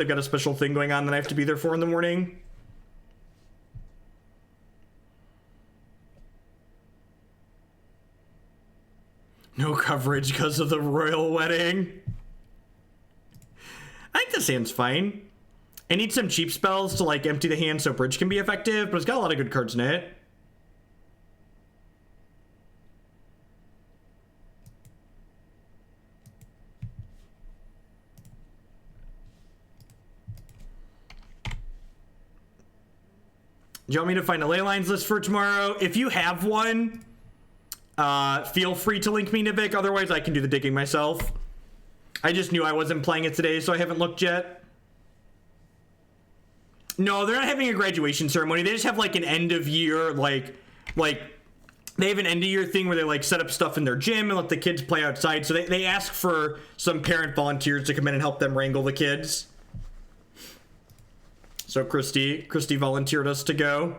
I've got a special thing going on that I have to be there for in the morning. No coverage because of the royal wedding. I think this hand's fine. I need some cheap spells to like empty the hand so bridge can be effective, but it's got a lot of good cards in it. Do you want me to find a ley lines list for tomorrow? If you have one, feel free to link me, Nivik. Otherwise, I can do the digging myself. I just knew I wasn't playing it today, so I haven't looked yet. No, they're not having a graduation ceremony. They just have like an end of year, like they have an end of year thing where they like set up stuff in their gym and let the kids play outside. So they ask for some parent volunteers to come in and help them wrangle the kids. So Christy volunteered us to go.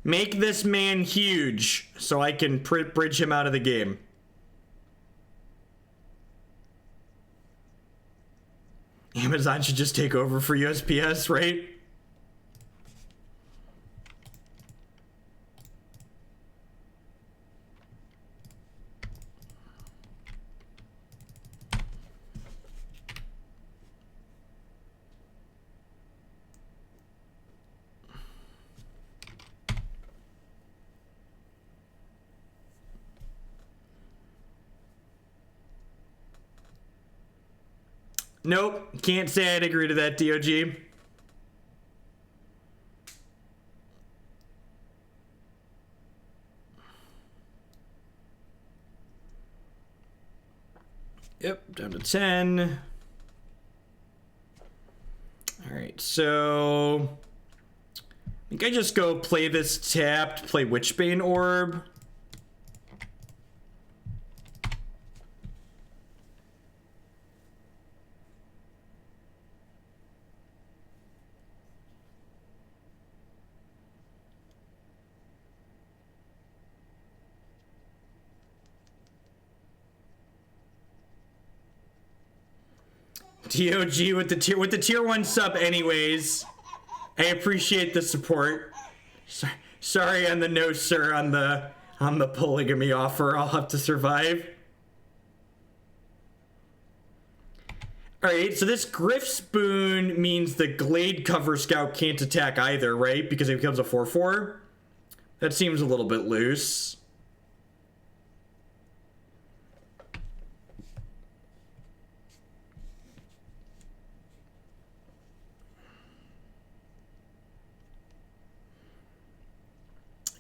Make this man huge so I can bridge him out of the game. Amazon should just take over for USPS, right? Nope, can't say I'd agree to that, DOG. Yep, down to 10. All right, so I think I just go play this tapped, play Witchbane Orb. TOG with the tier 1 sub anyways. I appreciate the support. Sorry on the no sir on the polygamy offer. I'll have to survive. Alright, so this Griff Spoon means the Glade Cover Scout can't attack either, right? Because it becomes a 4/4. That seems a little bit loose.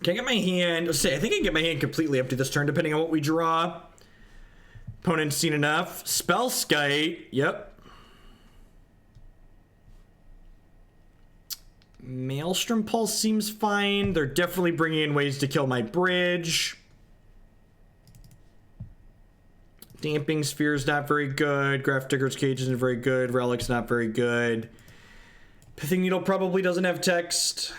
Can I get my hand? Let's say I think I can get my hand completely empty this turn, depending on what we draw. Opponent's seen enough. Spellskite. Yep. Maelstrom Pulse seems fine. They're definitely bringing in ways to kill my bridge. Damping Sphere's not very good. Grafdigger's Cage isn't very good. Relic's not very good. Pithing Needle probably doesn't have text.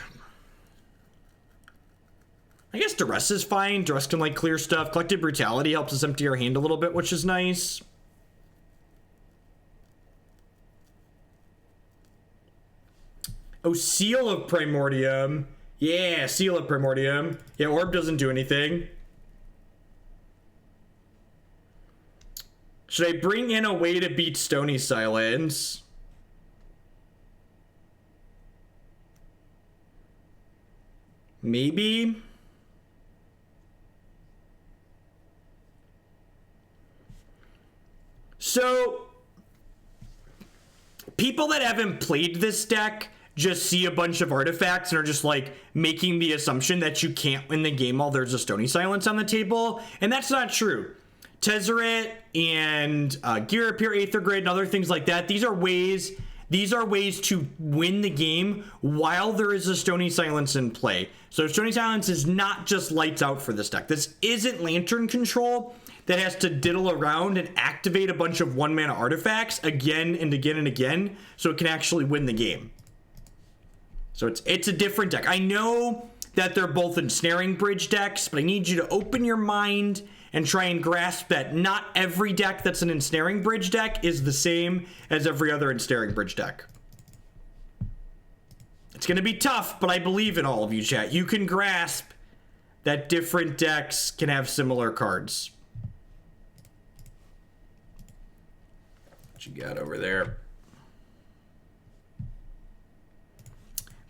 I guess Duress is fine. Duress can like clear stuff. Collective Brutality helps us empty our hand a little bit, which is nice. Oh, Seal of Primordium. Yeah, Seal of Primordium. Yeah, Orb doesn't do anything. Should I bring in a way to beat Stony Silence? Maybe. So, people that haven't played this deck just see a bunch of artifacts and are just like making the assumption that you can't win the game while there's a Stony Silence on the table, and that's not true. Tezzeret and Ghirapur, Aether Grid, and other things like that, these are ways to win the game while there is a Stony Silence in play. So Stony Silence is not just lights out for this deck. This isn't Lantern Control that has to diddle around and activate a bunch of 1-mana artifacts again and again and again so it can actually win the game. So it's a different deck. I know that they're both Ensnaring Bridge decks, but I need you to open your mind and try and grasp that not every deck that's an Ensnaring Bridge deck is the same as every other Ensnaring Bridge deck. It's going to be tough, but I believe in all of you, chat. You can grasp that different decks can have similar cards. What you got over there?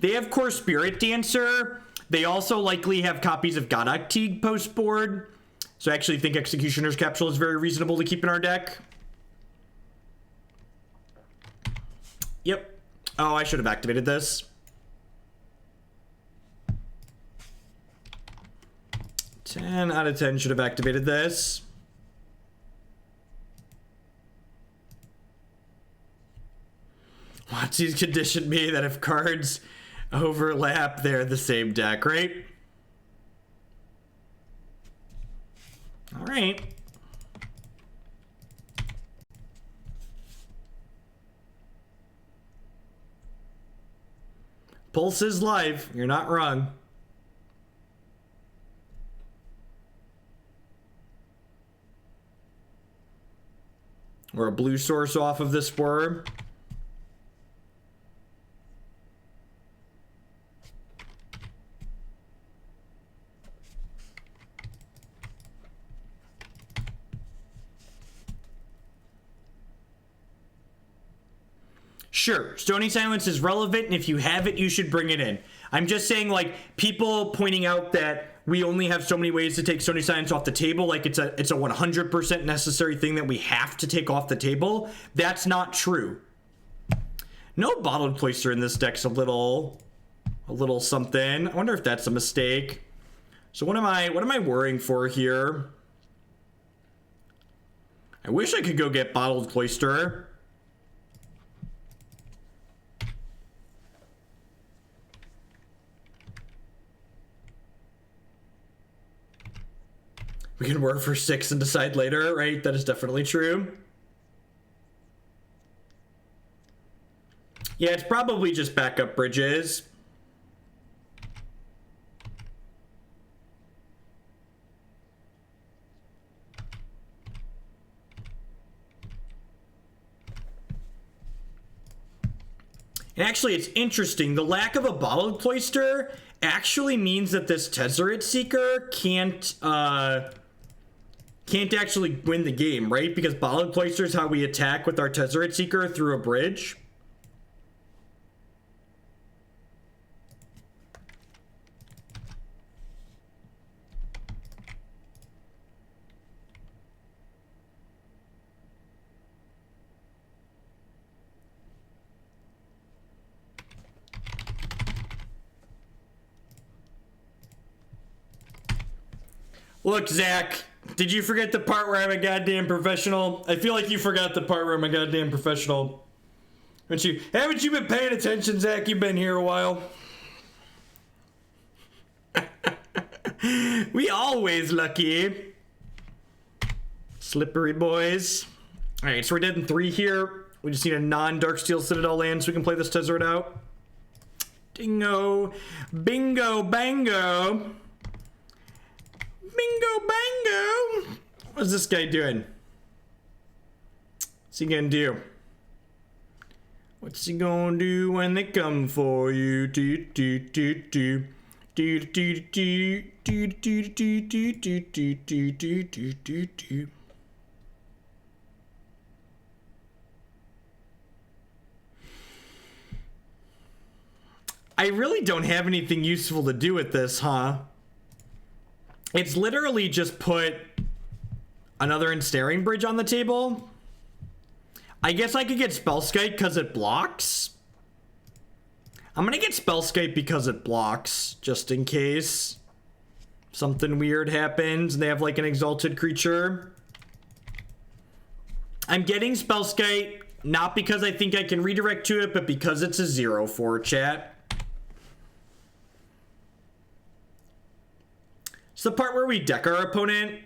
They have Core Spirit Dancer. They also likely have copies of Godok Teague post board. So I actually think Executioner's Capsule is very reasonable to keep in our deck. Yep. Oh, I should have activated this. 10 out of 10 should have activated this. Thoughtseize conditioned me that if cards overlap, they're the same deck, right? All right. Pulse is live. You're not wrong. Or a blue source off of this Whir. Sure, Stony Silence is relevant, and if you have it, you should bring it in. I'm just saying, like, people pointing out that we only have so many ways to take Stony Silence off the table, like it's a 100% necessary thing that we have to take off the table. That's not true. No Bottled Cloister in this deck's a little something. I wonder if that's a mistake. So what am I worrying for here? I wish I could go get Bottled Cloister. We can work for 6 and decide later, right? That is definitely true. Yeah, it's probably just backup bridges. And actually, it's interesting. The lack of a Bottled Cloister actually means that this Tezzeret Seeker can't actually win the game, right? Because Bottled Cloister is how we attack with our Tezzeret Seeker through a bridge. Look, Zach, did you forget the part where I'm a goddamn professional? I feel like you forgot the part where I'm a goddamn professional. Haven't you been paying attention, Zach? You've been here a while. We always lucky. Slippery boys. All right, so we're dead in 3 here. We just need a non-Darksteel Citadel land so we can play this Tezzeret out. Dingo. Bingo bango. Bingo bango! What's this guy doing? What's he gonna do? What's he gonna do when they come for you? Do do do do do do do do do do do do do do do do do. I really don't have anything useful to do with this, huh? It's literally just put another Ensnaring Bridge on the table. I guess I could get Spellskite because it blocks. I'm going to get Spellskite because it blocks, just in case something weird happens and they have like an exalted creature. I'm getting Spellskite not because I think I can redirect to it, but because it's a 0/4, chat. It's the part where we deck our opponent.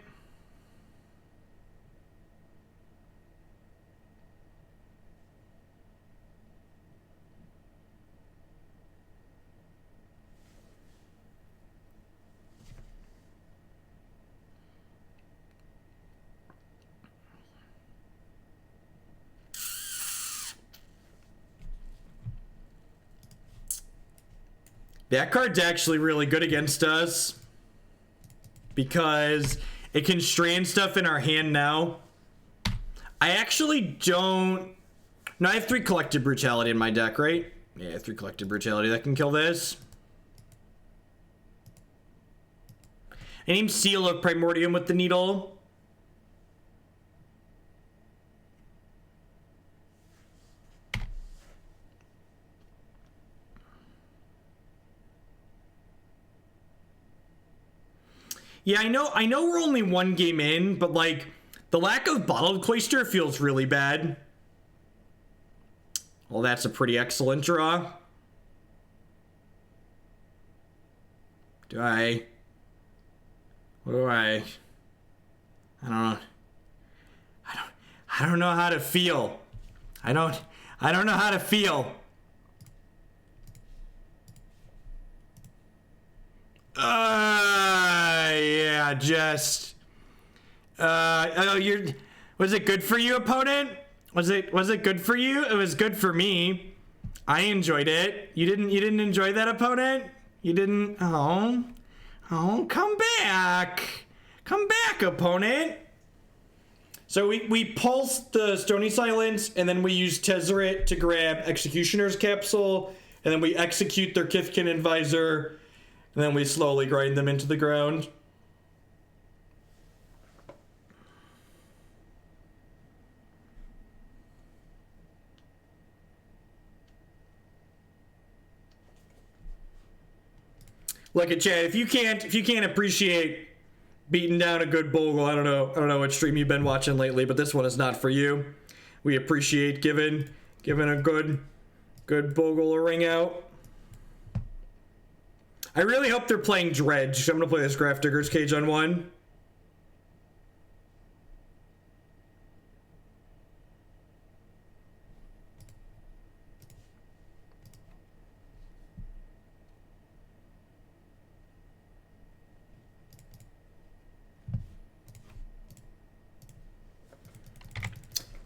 That card's actually really good against us because it can strain stuff in our hand now. I actually don't... No, I have 3 Collective Brutality in my deck, right? Yeah, I have 3 Collective Brutality that can kill this. I need Seal of Primordium with the Needle. Yeah, I know we're only 1 game in, but like the lack of Bottled Cloister feels really bad. Well, that's a pretty excellent draw. What do I don't know. I don't know how to feel. I don't know how to feel. Yeah, just oh, was it good for you, opponent? Was it good for you? It was good for me. I enjoyed it. You didn't enjoy that, opponent? You didn't? Oh, come back. Come back, opponent. So we pulsed the Stony Silence, and then we use Tezzeret to grab Executioner's Capsule, and then we execute their Kithkin Advisor, and then we slowly grind them into the ground. Look at Chad. If you can't appreciate beating down a good Bogle, I don't know what stream you've been watching lately, but this one is not for you. We appreciate giving a good Bogle a ring out. I really hope they're playing Dredge. I'm gonna play this Grafdigger's Cage on 1.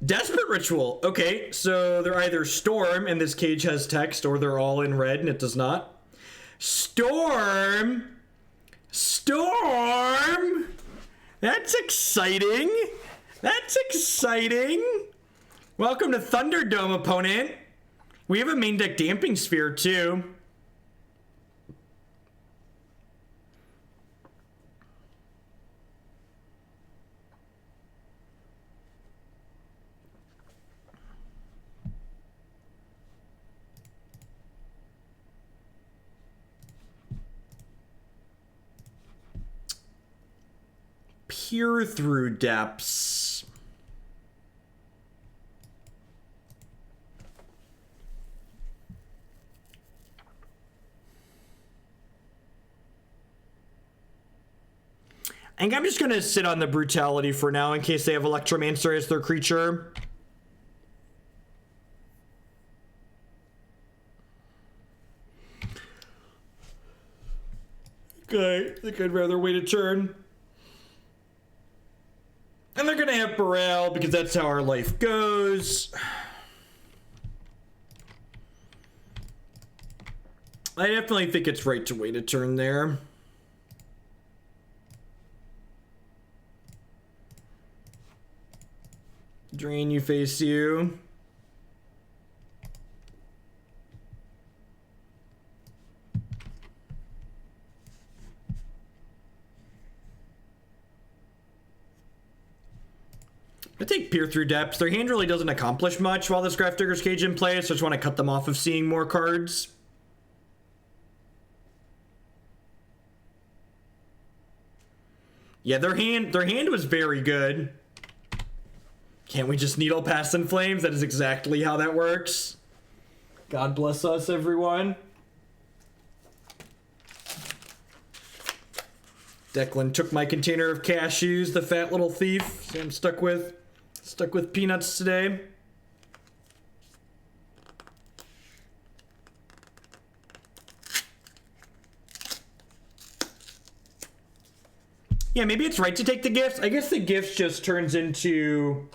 Desperate Ritual. Okay, so they're either Storm, and this cage has text, or they're all in red, and it does not. Storm! Storm! That's exciting! That's exciting! Welcome to Thunderdome, opponent. We have a main deck Damping Sphere, too. Peer Through Depths. I think I'm just going to sit on the Brutality for now in case they have Electromancer as their creature. Okay, I think I'd rather wait a turn. And they're going to have Baral because that's how our life goes. I definitely think it's right to wait a turn there. Drain, you face you. I take Peer Through Depths. Their hand really doesn't accomplish much while this Grafdigger's Cage in play, so I just want to cut them off of seeing more cards. Yeah, their hand was very good. Can't we just Needle Past in Flames? That is exactly how that works. God bless us, everyone. Declan took my container of cashews, the fat little thief. So I'm stuck with peanuts today. Yeah, maybe it's right to take the gifts. I guess the gifts just turns into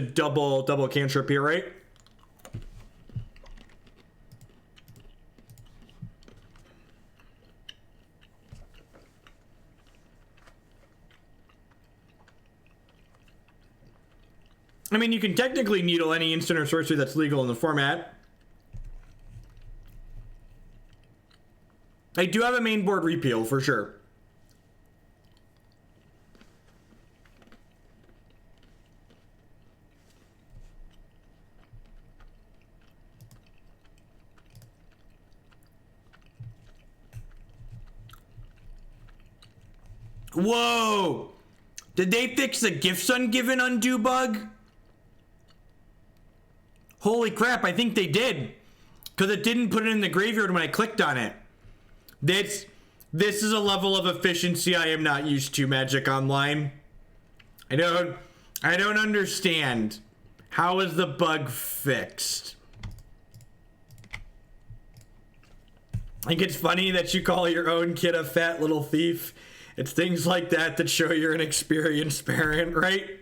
double cantrip here, right? I mean, you can technically needle any instant or sorcery that's legal in the format. I do have a main board repeal for sure. Whoa! Did they fix the gifts ungiven undo bug? Holy crap, I think they did. Because it didn't put it in the graveyard when I clicked on it. This is a level of efficiency I am not used to, Magic Online. I don't understand. How is the bug fixed? I think it's funny that you call your own kid a fat little thief. It's things like that that show you're an experienced parent, right?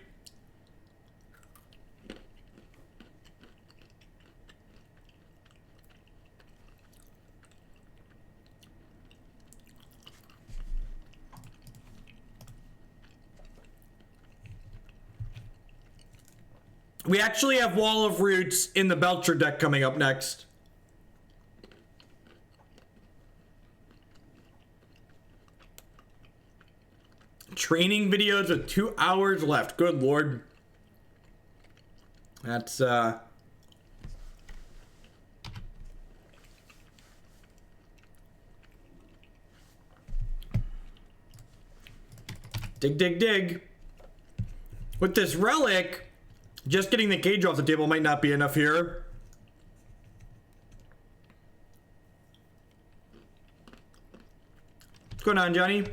We actually have Wall of Roots in the Belcher deck coming up next. Training videos with 2 hours left. Good lord. That's dig. With this relic, just getting the cage off the table might not be enough here. What's going on, Johnny?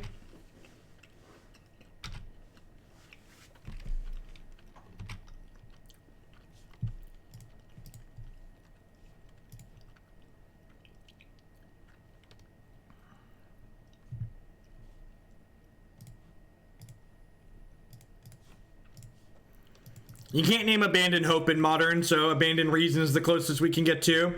You can't name Abandoned Hope in Modern, so Abandoned Reason is the closest we can get to.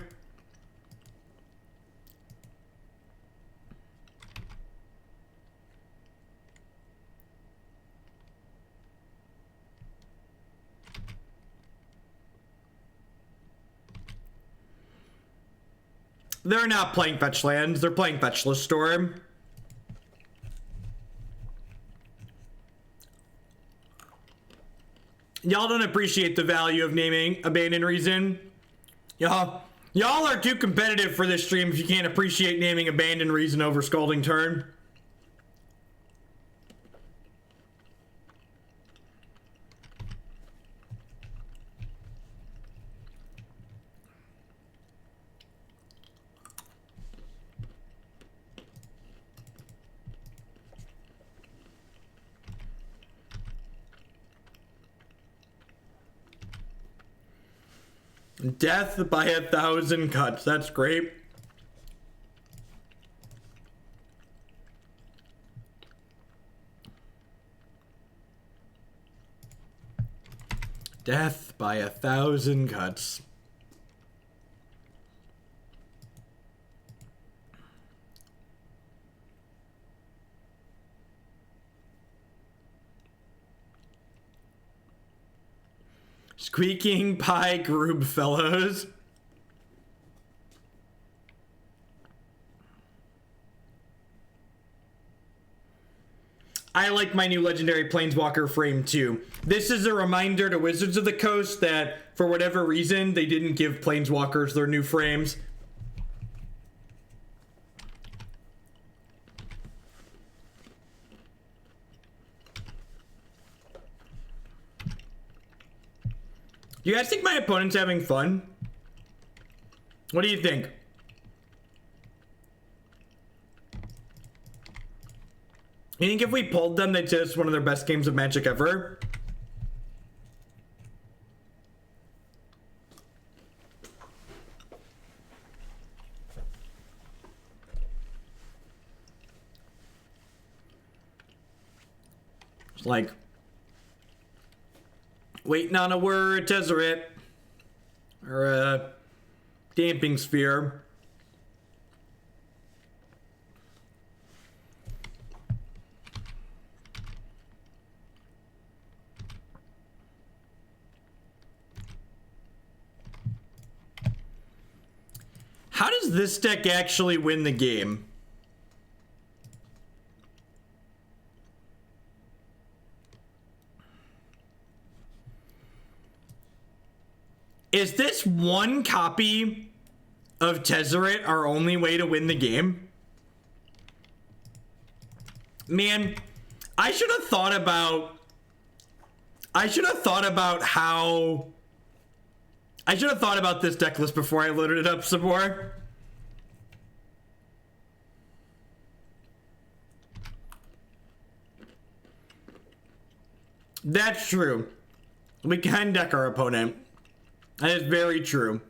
They're not playing Fetch Lands, they're playing Fetchless Storm. Y'all don't appreciate the value of naming Abandoned Reason. Y'all are too competitive for this stream if you can't appreciate naming Abandoned Reason over Scalding Turn. Death by 1,000 cuts. That's great. Death by 1,000 cuts. Squeaking Pie Group Fellows. I like my new Legendary Planeswalker frame too. This is a reminder to Wizards of the Coast that for whatever reason they didn't give Planeswalkers their new frames. You guys think my opponent's having fun? What do you think? You think if we pulled them, they'd say it's one of their best games of Magic ever? It's like waiting on a word, Tezzeret, or a Damping Sphere. How does this deck actually win the game? Is this one copy of Tezzeret our only way to win the game? Man, I should have thought about this deck list before I loaded it up some more. That's true. We can deck our opponent. That is very true.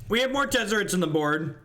We have more Tezzerets on the board.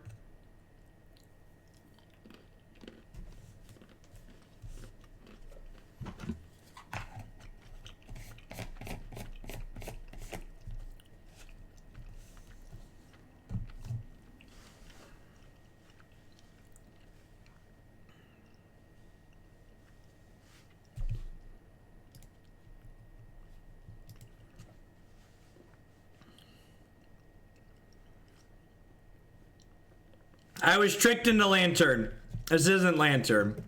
I was tricked into Lantern. This isn't Lantern.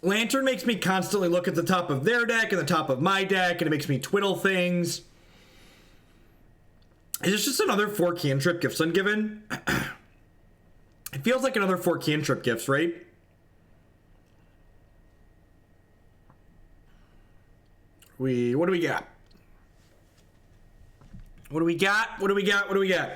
Lantern makes me constantly look at the top of their deck and the top of my deck, and it makes me twiddle things. Is this just another 4 cantrip gifts ungiven? It feels like another 4 cantrip gifts, right? What do we got? What do we got? What do we got? What do we got?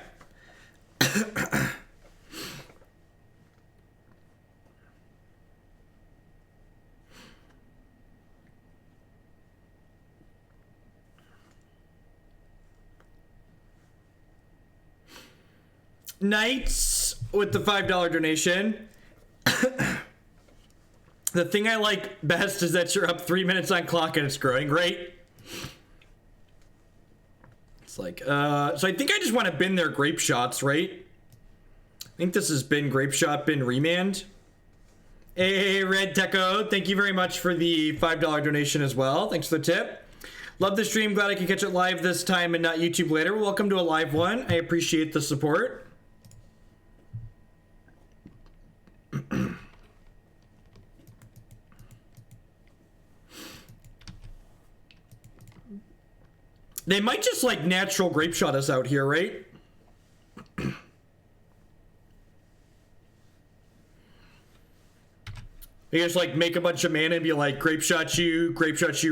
Knights with the $5 donation. The thing I like best is that you're up 3 minutes on clock and it's growing great. It's like, so I think I just want to bin their grape shots, right? I think this has been grape shot, bin remand. Hey, Red Techo, thank you very much for the $5 donation as well. Thanks for the tip. Love the stream. Glad I could catch it live this time and not YouTube later. Welcome to a live one. I appreciate the support. They might just like natural grape shot us out here, right? They just like make a bunch of mana and be like grape shot you,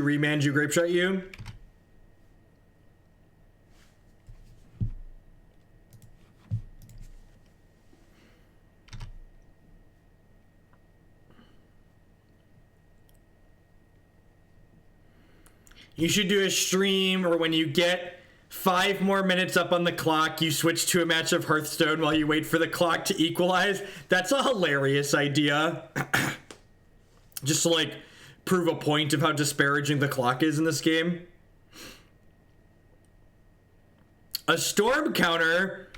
remand you, grape shot you. You should do a stream, or when you get 5 more minutes up on the clock, you switch to a match of Hearthstone while you wait for the clock to equalize. That's a hilarious idea. Just to like prove a point of how disparaging the clock is in this game. A storm counter?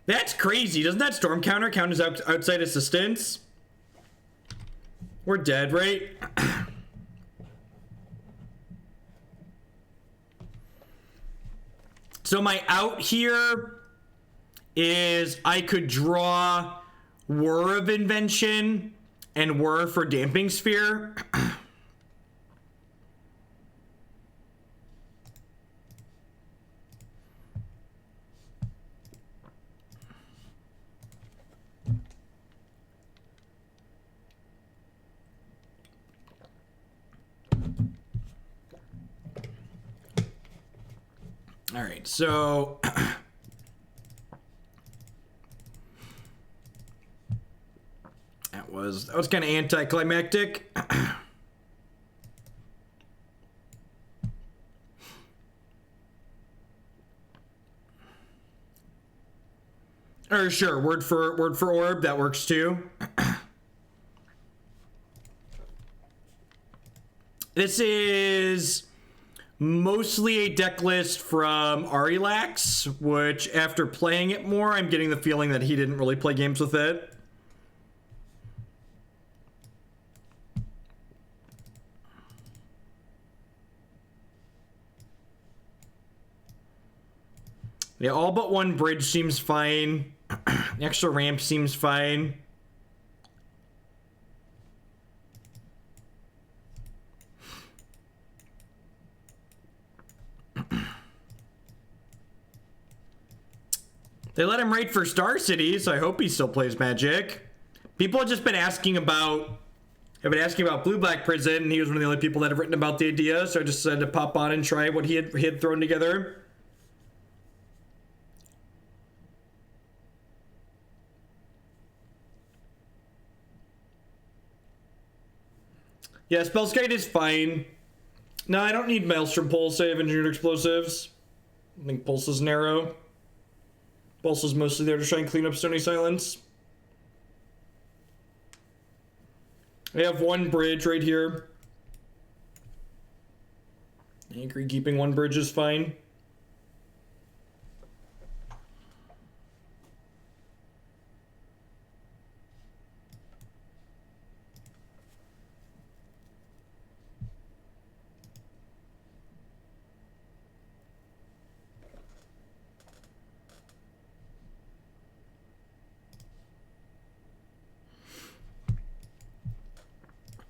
That's crazy. Doesn't that storm counter count as outside assistance? We're dead, right? So my out here is I could draw Whir of Invention and Whir for Damping Sphere. All right, so that was kind of anticlimactic. Or sure, word for orb, that works too. This is mostly a deck list from Arilax, which after playing it more, I'm getting the feeling that he didn't really play games with it. Yeah, all but one bridge seems fine. The extra ramp seems fine. They let him raid for Star City, so I hope he still plays Magic. People have just been asking about Blue-Black Prison, and he was one of the only people that have written about the idea, so I just decided to pop on and try what he had thrown together. Yeah, Spellskite is fine. No, I don't need Maelstrom Pulse. I have Engineered Explosives. I think Pulse is narrow. Pulse is mostly there to try and clean up Stony Silence. I have one bridge right here. I agree, keeping one bridge is fine.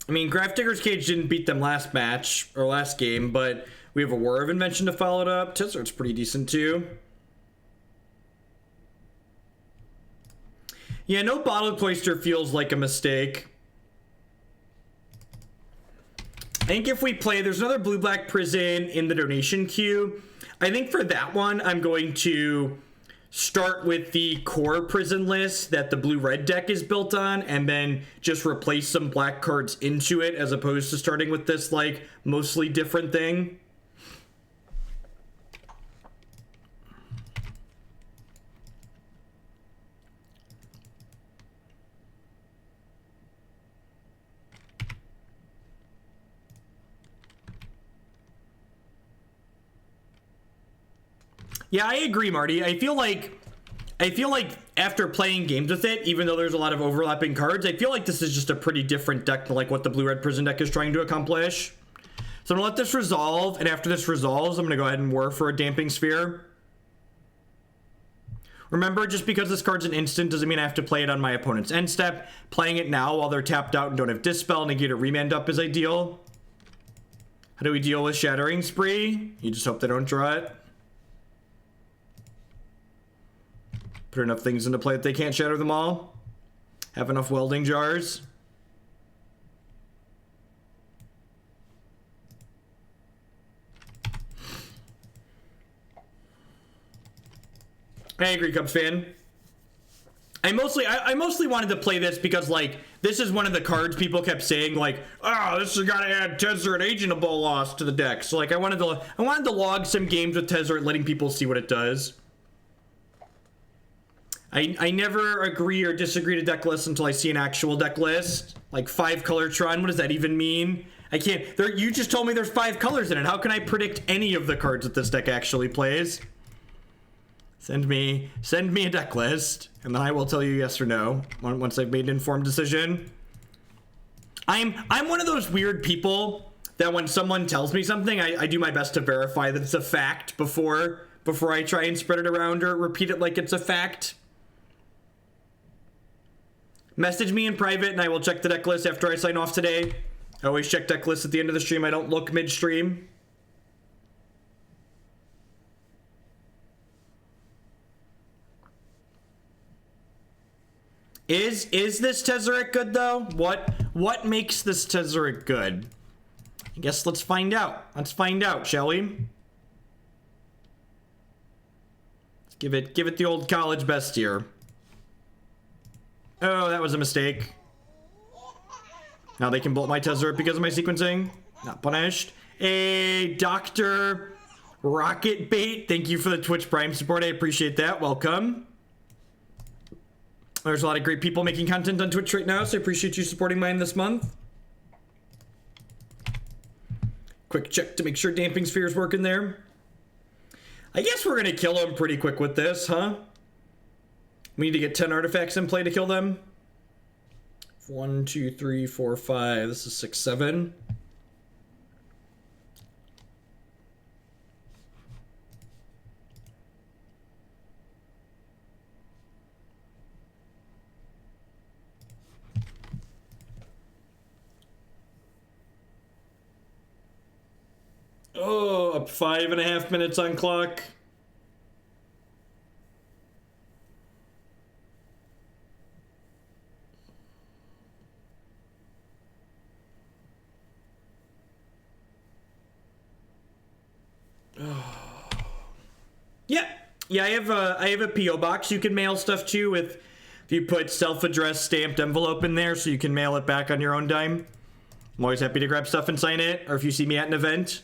I mean, Grafdigger's Cage didn't beat them last match, or last game, but we have a Whir of Invention to follow it up. Tezzeret's pretty decent, too. Yeah, no Bottled Cloister feels like a mistake. I think if we play, there's another Blue-Black Prison in the donation queue. I think for that one, I'm going to start with the core prison list that the blue-red deck is built on, and then just replace some black cards into it, as opposed to starting with this, like, mostly different thing. Yeah, I agree, Marty. I feel like after playing games with it, even though there's a lot of overlapping cards, I feel like this is just a pretty different deck than like what the blue-red prison deck is trying to accomplish. So I'm gonna let this resolve, and after this resolves, I'm gonna go ahead and Whir for a Damping Sphere. Remember, just because this card's an instant doesn't mean I have to play it on my opponent's end step. Playing it now while they're tapped out and don't have Dispel, negate or remand up is ideal. How do we deal with Shattering Spree? You just hope they don't draw it. Put enough things into play that they can't shatter them all. Have enough welding jars. I agree, Cubs fan. I mostly wanted to play this because, like, this is one of the cards people kept saying, like, oh, this has got to add Tezzeret Agent of Bolas to the deck. So, like, I wanted to log some games with Tezzeret, letting people see what it does. I never agree or disagree to deck lists until I see an actual deck list. Like 5-color Tron, what does that even mean? I can't. You just told me there's 5 colors in it. How can I predict any of the cards that this deck actually plays? Send me a deck list, and then I will tell you yes or no once I've made an informed decision. I'm one of those weird people that when someone tells me something, I do my best to verify that it's a fact before I try and spread it around or repeat it like it's a fact. Message me in private and I will check the deck list after I sign off today. I always check deck lists at the end of the stream. I don't look midstream. Is this Tezzeret good though? What makes this Tezzeret good? I guess let's find out. Let's find out, shall we? Let's give it the old college best here. Oh, that was a mistake. Now they can bolt my Tezzeret because of my sequencing. Not punished. A Dr. Rocket Bait. Thank you for the Twitch Prime support. I appreciate that. Welcome. There's a lot of great people making content on Twitch right now, so I appreciate you supporting mine this month. Quick check to make sure Damping Sphere is working there. I guess we're gonna kill him pretty quick with this, huh? We need to get 10 artifacts in play to kill them. 1, 2, 3, 4, 5. This is 6, 7. Oh, up 5.5 minutes on clock. Yeah, I have a PO box you can mail stuff to with, if you put self-addressed stamped envelope in there so you can mail it back on your own dime. I'm always happy to grab stuff and sign it, or if you see me at an event,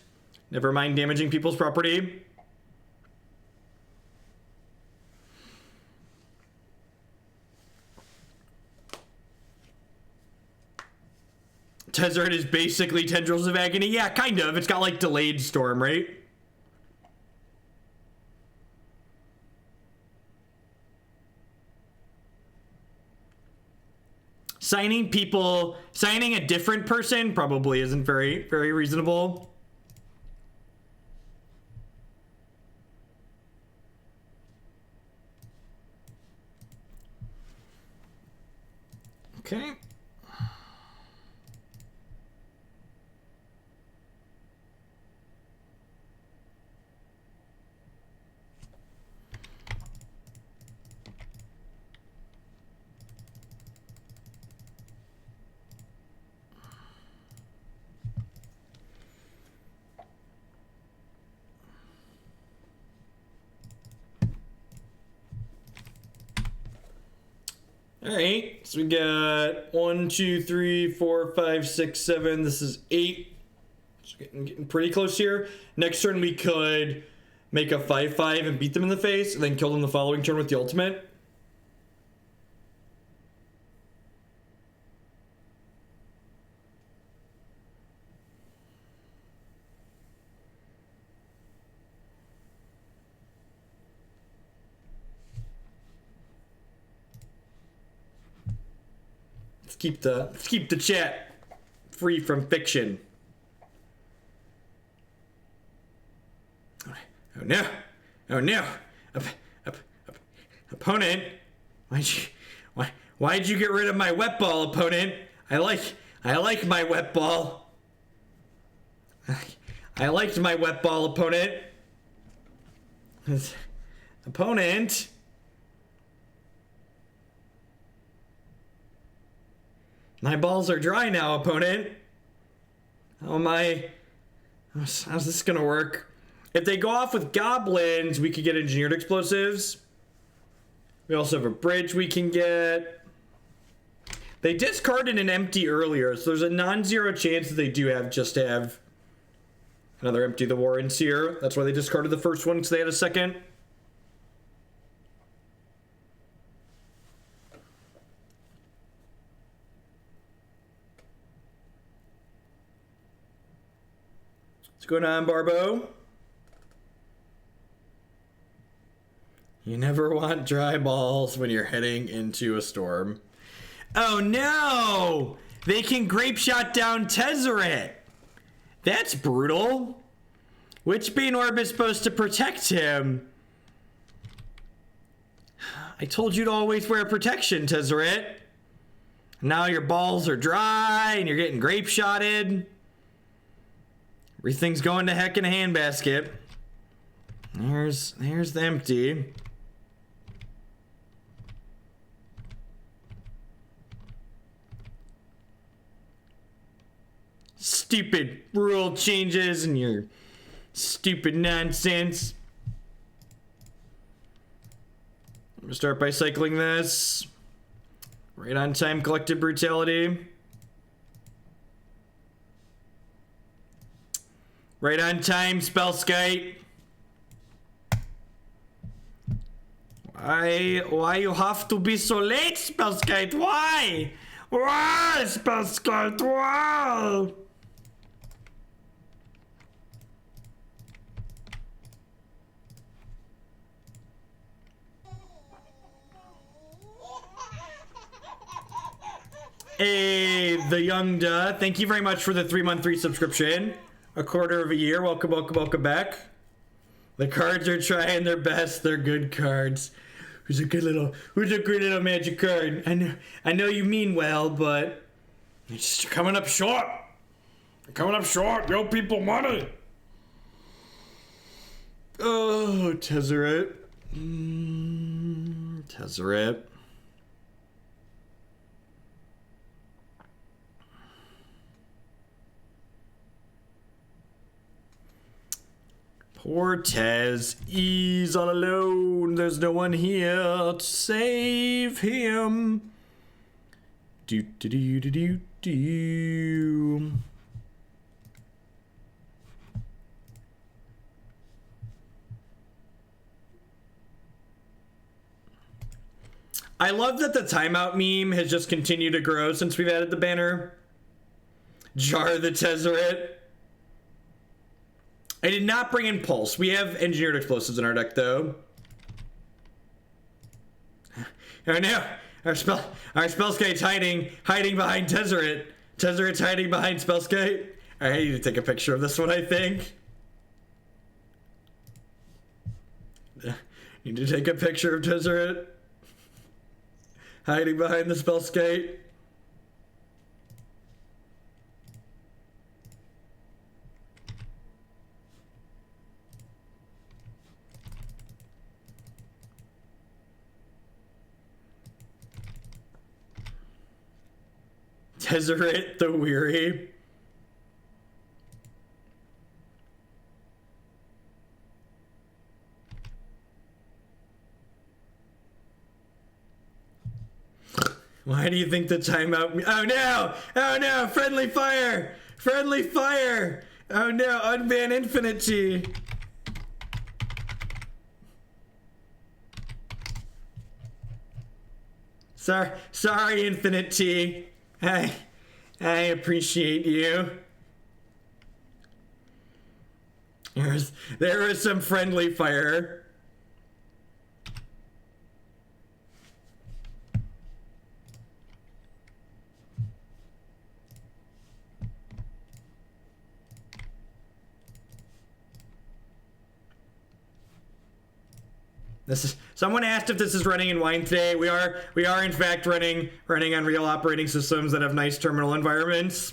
never mind damaging people's property. Tezzeret is basically Tendrils of Agony. Yeah, kind of. It's got like delayed storm, right? Signing a different person probably isn't very reasonable. Okay. All right, so we got 1, 2, 3, 4, 5, 6, 7. This is 8. So getting pretty close here. Next turn we could make a 5/5 and beat them in the face, and then kill them the following turn with the ultimate. Let's keep the chat free from fiction. Oh no! Oh no! Opponent, why'd you get rid of my wet ball, opponent? I like my wet ball. I liked my wet ball, opponent. Opponent. My balls are dry now, opponent. How's this gonna work? If they go off with goblins, we could get engineered explosives. We also have a bridge we can get. They discarded an empty earlier, so there's a non-zero chance that they do have another empty the warrants here. That's why they discarded the first one, because they had a second. What's going on, Barbo? You never want dry balls when you're heading into a storm. Oh no! They can grape shot down Tezzeret. That's brutal. Witchbane Orb is supposed to protect him. I told you to always wear protection, Tezzeret. Now your balls are dry and you're getting grape shotted. Everything's going to heck in a handbasket. There's the empty. Stupid rule changes and your stupid nonsense. I'm gonna start by cycling this. Right on time, Collective Brutality. Right on time, Spellskite. Why you have to be so late, Spellskite? Why? Why, Spellskite? Why? Hey, the young duh. Thank you very much for the 3-month resubscription. A quarter of a year. Welcome, welcome, welcome back. The cards are trying their best. They're good cards. Who's a great little magic card? I know you mean well, but it's coming up short. Coming up short. Yo, people, money. Oh, Tezzeret. Tezzeret. Poor Tez, he's all alone. There's no one here to save him. Do do do do do do. I love that the timeout meme has just continued to grow since we've added the banner. Jar the Tezzeret. I did not bring in Pulse. We have engineered explosives in our deck, though. Oh no! Our Spellskite's hiding behind Tezzeret. Tezzeret's hiding behind Spellskite. I need to take a picture of this one, I think. Need to take a picture of Tezzeret hiding behind the Spellskite. Tezzeret the Weary. Why do you think the timeout... Oh no! Oh no! Friendly fire! Friendly fire! Oh no! Unban Infinity! Sorry, Infinite T. I appreciate you. There was some friendly fire. Someone asked if this is running in Wine today. We are in fact running on real operating systems that have nice terminal environments.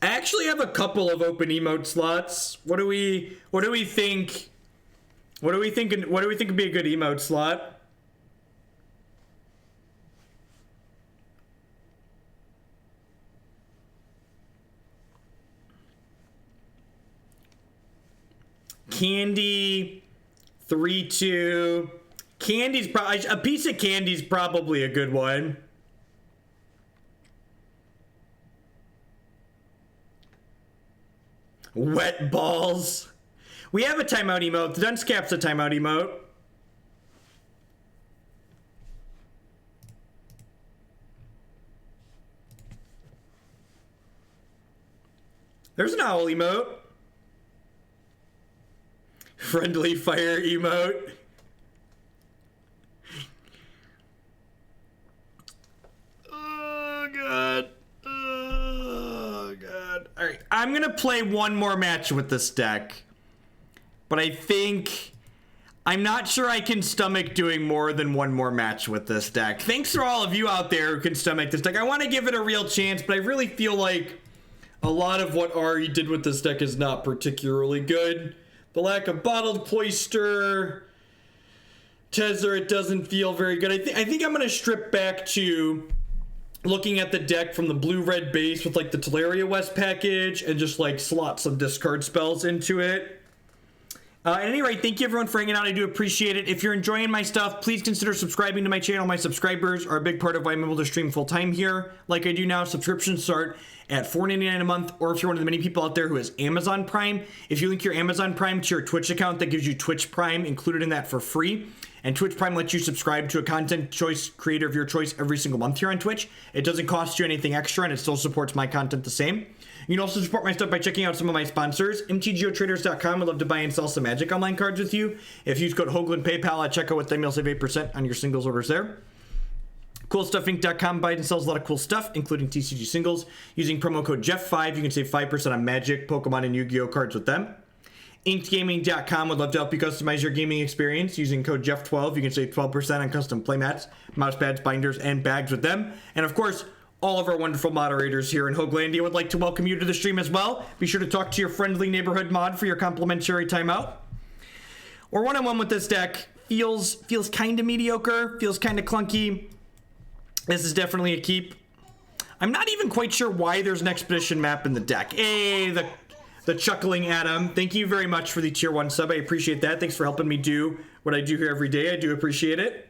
I actually have a couple of open emote slots. What do we think? What do we think would be a good emote slot? Candy, 3-2. Candy's probably a piece of candy's probably a good one. Wet balls. We have a timeout emote. The Dunce Cap's a timeout emote. There's an owl emote. Friendly fire emote. Oh god. Oh god. Alright, I'm gonna play one more match with this deck. But I'm not sure I can stomach doing more than one more match with this deck. Thanks for all of you out there who can stomach this deck. I want to give it a real chance, but I really feel like a lot of what Ari did with this deck is not particularly good. The lack of bottled cloister. Tezzeret doesn't feel very good. I think I'm going to strip back to looking at the deck from the blue-red base with like the Teleria West package and just like slot some discard spells into it. At any rate, thank you everyone for hanging out. I do appreciate it. If you're enjoying my stuff, please consider subscribing to my channel. My subscribers are a big part of why I'm able to stream full time here. Like I do now, subscriptions start at $4.99 a month, or if you're one of the many people out there who has Amazon Prime, if you link your Amazon Prime to your Twitch account, that gives you Twitch Prime included in that for free. And Twitch Prime lets you subscribe to a content choice creator of your choice every single month here on Twitch. It doesn't cost you anything extra, and it still supports my content the same. You can also support my stuff by checking out some of my sponsors. MTGOtraders.com would love to buy and sell some Magic Online cards with you. If you use code Hoagland PayPal at checkout with them, you'll save 8% on your singles orders there. CoolStuffInc.com buys and sells a lot of cool stuff, including TCG singles. Using promo code Jeff5, you can save 5% on Magic, Pokemon, and Yu-Gi-Oh cards with them. InkedGaming.com would love to help you customize your gaming experience. Using code Jeff12, you can save 12% on custom playmats, mouse pads, binders, and bags with them. And of course, all of our wonderful moderators here in Hoaglandia would like to welcome you to the stream as well. Be sure to talk to your friendly neighborhood mod for your complimentary timeout. Or one-on-one with this deck feels kind of mediocre, feels kind of clunky. This is definitely a keep. I'm not even quite sure why there's an expedition map in the deck. Hey, the chuckling Adam. Thank you very much for the tier 1 sub. I appreciate that. Thanks for helping me do what I do here every day. I do appreciate it.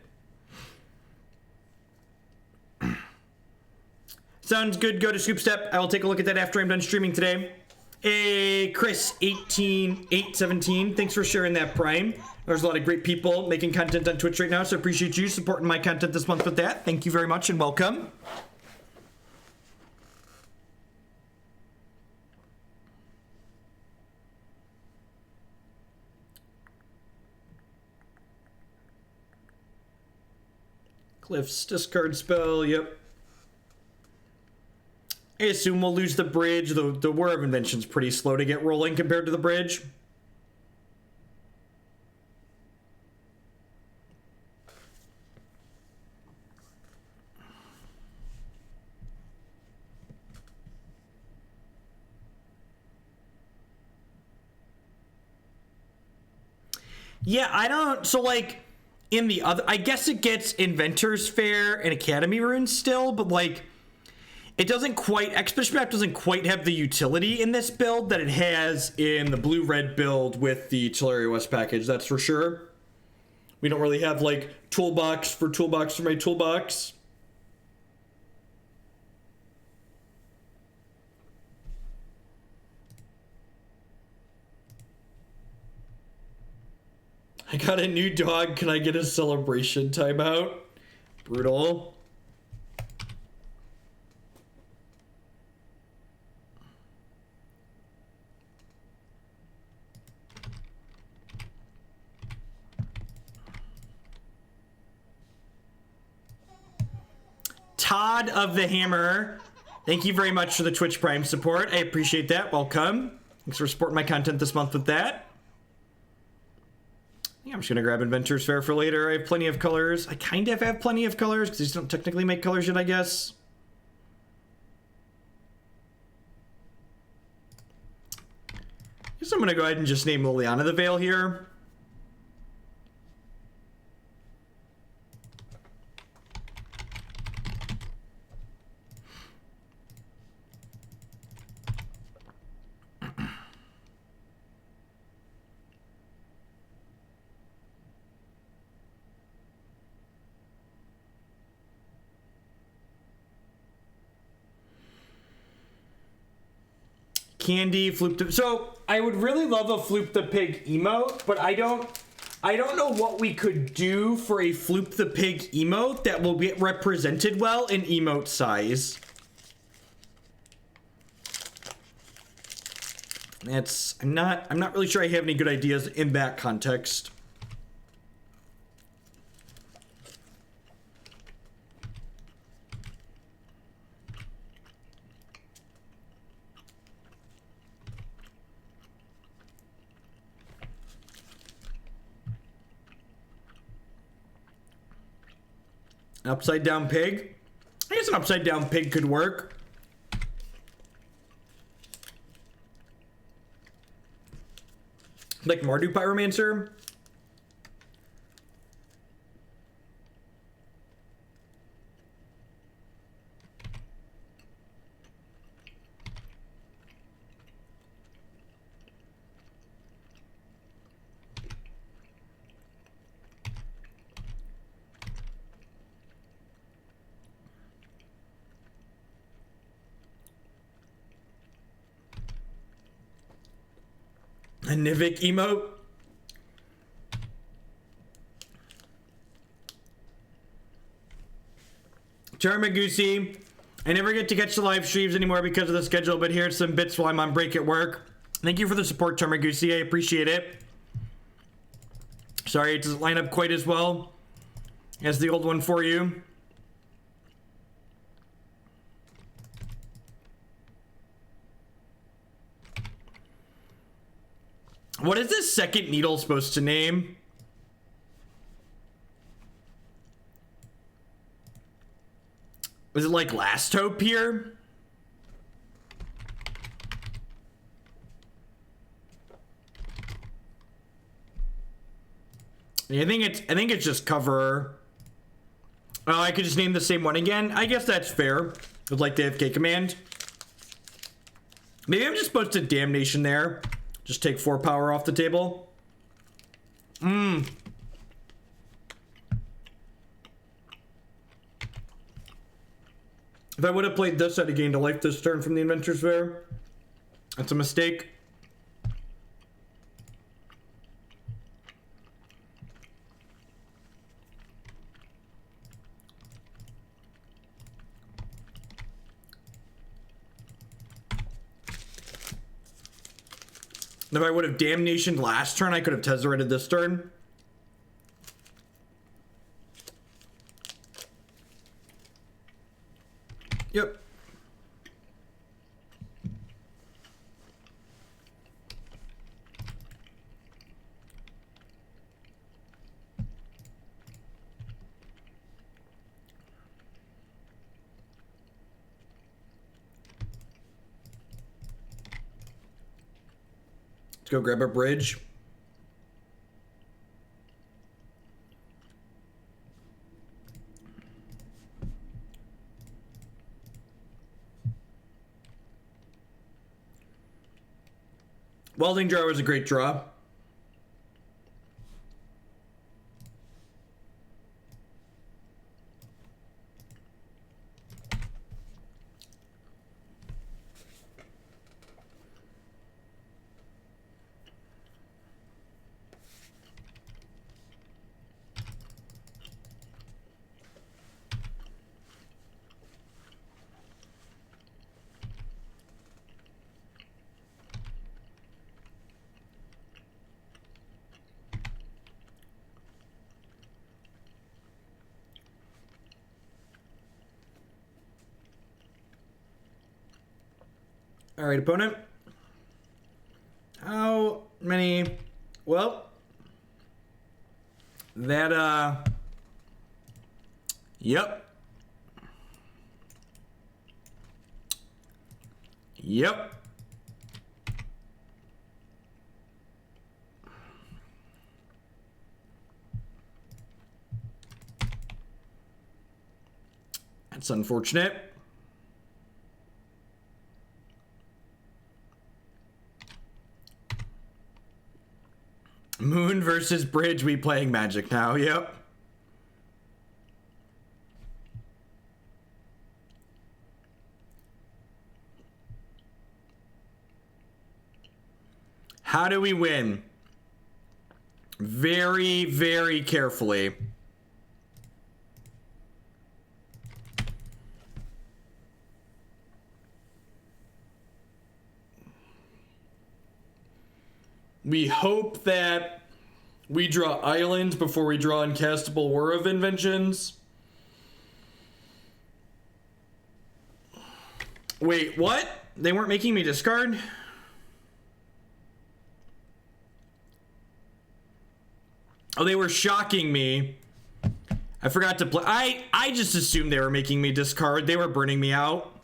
Sounds good. Go to Scoop Step. I will take a look at that after I'm done streaming today. Hey, Chris18817. Thanks for sharing that Prime. There's a lot of great people making content on Twitch right now, so I appreciate you supporting my content this month with that. Thank you very much and welcome. Cliff's discard spell, yep. I assume we'll lose the bridge. The Whir of Invention's pretty slow to get rolling compared to the bridge. Yeah, I don't... So, like, in the other... I guess it gets Inventors Fair and Academy runes still, but, like... It doesn't quite, Expedition Map doesn't quite have the utility in this build that it has in the blue-red build with the Teleria West package, that's for sure. We don't really have, like, toolbox for my toolbox. I got a new dog, can I get a celebration timeout? Brutal. Todd of the Hammer, thank you very much for the Twitch Prime support. I appreciate that. Welcome. Thanks for supporting my content this month with that. Yeah, I'm just going to grab Inventors Fair for later. I have plenty of colors. I kind of have plenty of colors because these don't technically make colors yet, I guess. Guess I'm going to go ahead and just name Liliana the Veil here. Candy, Floop the... So, I would really love a Floop the Pig emote, but I don't know what we could do for a Floop the Pig emote that will get represented well in emote size. I'm not really sure I have any good ideas in that context. An upside down pig? I guess an upside down pig could work. Like Mardu Pyromancer? A Nivik emote. Charmagoosey. I never get to catch the live streams anymore because of the schedule, but here's some bits while I'm on break at work. Thank you for the support, Charmagoosey. I appreciate it. Sorry it doesn't line up quite as well as the old one for you. What is this second needle supposed to name? Is it like Last Hope here? Yeah, I think it's just cover. Oh, I could just name the same one again. I guess that's fair. With like the AFK command. Maybe I'm just supposed to Damnation there. Just take 4 power off the table. If I would have played this, I'd have gained a life this turn from the Inventors Fair. That's a mistake. If I would have Damnation last turn, I could have Tezzeretted this turn. Yep. Let's go grab a bridge. Welding Jar was a great draw. All right, opponent. How many? Well, that, yep. Yep. That's unfortunate. Moon versus Bridge, we playing Magic now, yep. How do we win? Very, very carefully. We hope that we draw islands before we draw uncastable Whir of Inventions. Wait, what? They weren't making me discard? Oh, they were shocking me. I forgot to play. I just assumed they were making me discard. They were burning me out.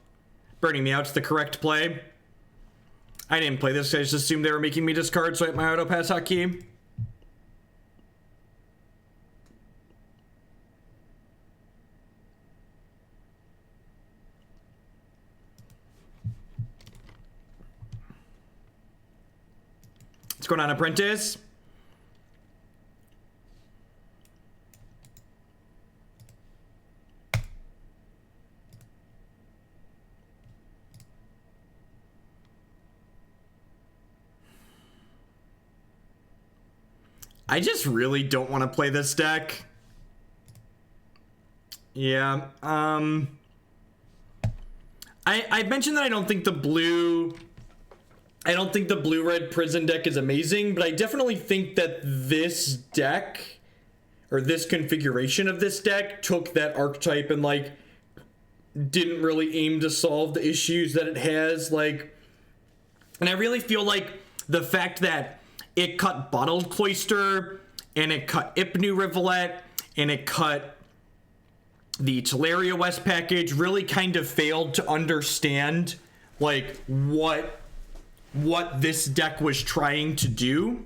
Burning me out's the correct play. I didn't play this. I just assumed they were making me discard, so I hit my auto pass hotkey. What's going on, Apprentice? I just really don't want to play this deck. Yeah, I mentioned that I don't think the blue-red prison deck is amazing, but I definitely think that this deck, or this configuration of this deck, took that archetype and, like, didn't really aim to solve the issues that it has, like, and I really feel like the fact that it cut Bottled Cloister, and it cut Ipnu Rivulet, and it cut the Teleria West package really kind of failed to understand, like, what this deck was trying to do.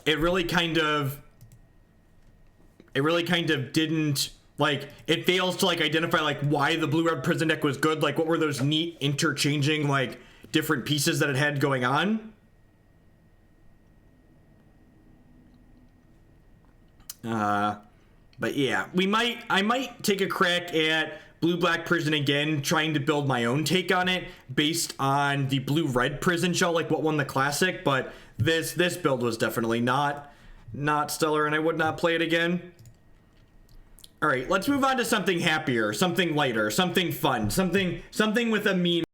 It really kind of didn't, like, it fails to, like, identify, like, why the blue-red prison deck was good, like, what were those neat interchanging, like, different pieces that it had going on. But yeah, I might take a crack at blue-black prison again, trying to build my own take on it based on the blue-red prison shell, like what won the classic, but this build was definitely not stellar, and I would not play it again. All right, let's move on to something happier, something lighter, something fun, something with a meme.